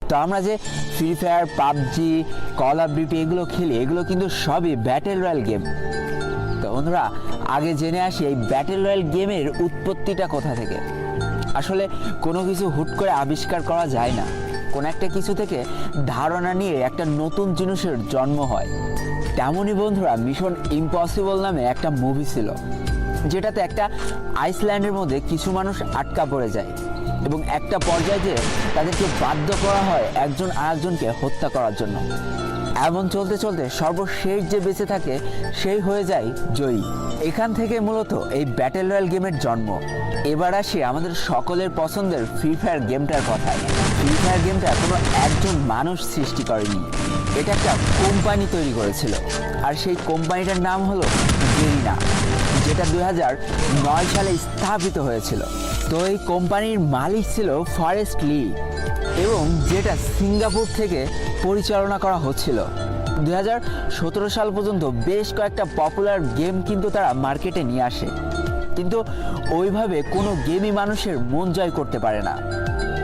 তো আমরা যে free fire, PUBG, call of duty এগুলো খেলি, এগুলো কিন্তু সবই ব্যাটেল রয়্যাল গেম। তো বন্ধুরা, আগে জেনে আসি এই ব্যাটেল রয়্যাল গেমের উৎপত্তিটা কোথা থেকে। আসলে কোনো কিছু হুট করে আবিষ্কার করা যায় না, কোনো একটা কিছু থেকে ধারণা নিয়ে একটা নতুন জিনিসের জন্ম হয়। তেমনই বন্ধুরা, মিশন ইম্পসিবল নামে একটা মুভি ছিল, যেটাতে একটা আইসল্যান্ডের মধ্যে কিছু মানুষ আটকা পড়ে যায় এবং একটা পর্যায়ে যে তাদেরকে বাধ্য করা হয় একজন আরেকজনকে হত্যা করার জন্য। এমন চলতে চলতে সর্বশেষ যে বেঁচে থাকে সেই হয়ে যায় জয়ী। এখান থেকে মূলত এই ব্যাটেল রয়্যাল গেমের জন্ম। এবার আসি আমাদের সকলের পছন্দের ফ্রি ফায়ার গেমটার কথায়। ফ্রি ফায়ার গেমটা কোনো একজন মানুষ সৃষ্টি করেনি, এটা একটা কোম্পানি তৈরি করেছিল, আর সেই কোম্পানিটার নাম হলো গেরিনা, যেটা 2009 সালে স্থাপিত হয়েছিল। তো এই কোম্পানির মালিক ছিল ফরেস্ট লি, এবং যেটা সিঙ্গাপুর থেকে পরিচালনা করা হচ্ছিল। 2017 সাল পর্যন্ত বেশ কয়েকটা পপুলার গেম কিন্তু তারা মার্কেটে নিয়ে আসে, কিন্তু ওইভাবে কোনো গেমই মানুষের মন জয় করতে পারে না।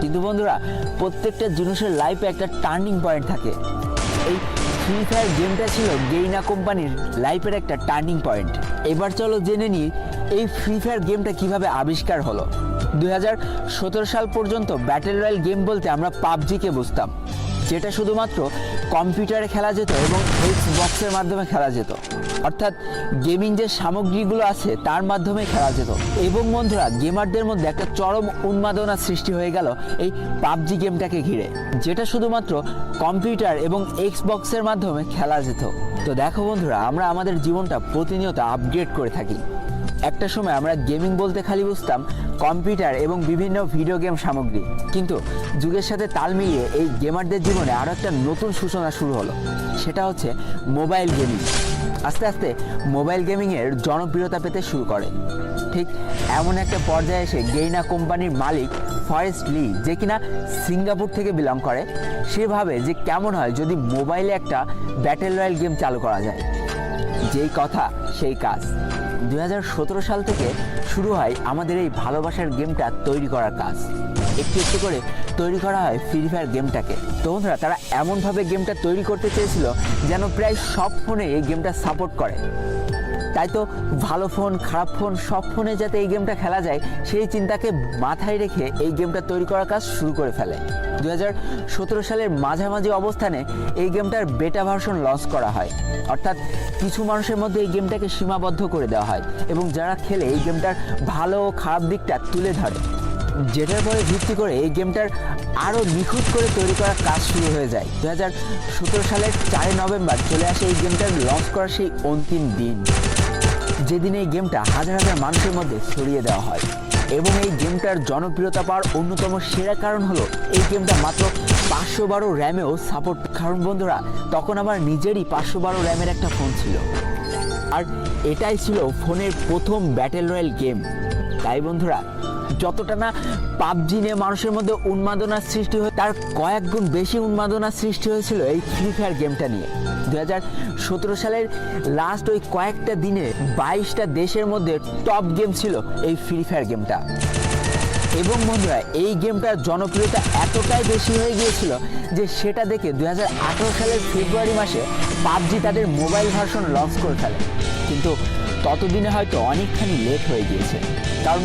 কিন্তু বন্ধুরা, প্রত্যেকটা জিনিসের লাইফে একটা টার্নিং পয়েন্ট থাকে। এই ফ্রি ফায়ার গেমটা ছিল গেরিনা কোম্পানির লাইফের একটা টার্নিং পয়েন্ট। এবার চলো জেনে নিই এই ফ্রি ফায়ার গেমটা কিভাবে আবিষ্কার হলো। 2017 সাল পর্যন্ত ব্যাটেল রয়্যাল গেম বলতে আমরা পাবজিকে বুঝতাম, যেটা শুধুমাত্র কম্পিউটারে খেলা যেত এবং এক্সবক্সের মাধ্যমে খেলা যেত, অর্থাৎ গেমিং যে সামগ্রীগুলো আছে তার মাধ্যমে খেলা যেত। এবং বন্ধুরা, গেমারদের মধ্যে একটা চরম উন্মাদনা সৃষ্টি হয়ে গেল এই পাবজি গেমটাকে ঘিরে, যেটা শুধুমাত্র কম্পিউটার এবং এক্সবক্সের মাধ্যমে খেলা যেত। তো দেখো বন্ধুরা, আমরা আমাদের জীবনটা প্রতিনিয়ত আপগ্রেড করে থাকি। একটা সময় আমরা গেমিং বলতে খালি বুঝতাম কম্পিউটার এবং বিভিন্ন ভিডিও গেম সামগ্রী, কিন্তু যুগের সাথে তাল মিলিয়ে এই গেমারদের জীবনে আরও একটা নতুন সূচনা শুরু হলো, সেটা হচ্ছে মোবাইল গেমিং। আস্তে আস্তে মোবাইল গেমিংয়ের জনপ্রিয়তা পেতে শুরু করে। ঠিক এমন একটা পর্যায়ে এসে গেরিনা কোম্পানির মালিক ফরেস্ট লি, যে কিনা সিঙ্গাপুর থেকে বিলং করে, সে ভাবে যে কেমন হয় যদি মোবাইলে একটা ব্যাটেল রয়্যাল গেম চালু করা যায়। যেই কথা সেই কাজ। 2017 সাল থেকে শুরু হয় আমাদের এই ভালোবাসার গেমটা তৈরি করার কাজ। একটু একটু করে তৈরি করা হয় ফ্রি ফায়ার গেমটাকে। তো বন্ধুরা, তারা এমনভাবে গেমটা তৈরি করতে চেয়েছিল যেন প্রায় সব ফোনে এই গেমটা সাপোর্ট করে। তাই তো ভালো ফোন, খারাপ ফোন, সব ফোনে যাতে এই গেমটা খেলা যায় সেই চিন্তাকে মাথায় রেখে এই গেমটা তৈরি করার কাজ শুরু করে ফেলে। 2017 সালের মাঝামাঝি অবস্থানে এই গেমটার বেটা ভার্সন লঞ্চ করা হয়, অর্থাৎ কিছু মানুষের মধ্যে এই গেমটাকে সীমাবদ্ধ করে দেওয়া হয় এবং যারা খেলে এই গেমটার ভালো ও খারাপ দিকটা তুলে ধরে, যেটার পরে ভিত্তি করে এই গেমটার আরও নিখুঁত করে তৈরি করার কাজ শুরু হয়ে যায়। 2017 সালের 4 নভেম্বর চলে আসে এই গেমটার লঞ্চ করার সেই অন্তিম দিন, যেদিন এই গেমটা হাজার হাজার মানুষের মধ্যে ছড়িয়ে দেওয়া হয়। এবং এই গেমটার জনপ্রিয়তা পাওয়ার অন্যতম সেরা কারণ হলো এই গেমটা মাত্র 512 র্যামেও সাপোর্ট। কারণ বন্ধুরা, তখন আমার নিজেরই 512 র্যামের একটা ফোন ছিল, আর এটাই ছিল ফোনের প্রথম ব্যাটেল রয়্যাল গেম। তাই বন্ধুরা, যতটা না পাবজি নিয়ে মানুষের মধ্যে উন্মাদনা সৃষ্টি হয়, তার কয়েক গুণ বেশি উন্মাদনা সৃষ্টি হয়েছিল এই ফ্রি ফায়ার গেমটা নিয়ে। 2017 সালের লাস্ট ওই কয়েকটা দিনে 22টা দেশের মধ্যে টপ গেম ছিল এই ফ্রি ফায়ার গেমটা। এবং বন্ধুরা, এই গেমটার জনপ্রিয়তা এতটাই বেশি হয়ে গিয়েছিল যে সেটা দেখে 2018 সালের ফেব্রুয়ারি মাসে পাবজি তাদের মোবাইল ভার্সন লঞ্চ করে ফেলে। কিন্তু ততদিনে হয়তো অনেকখানি লেট হয়ে গিয়েছে, কারণ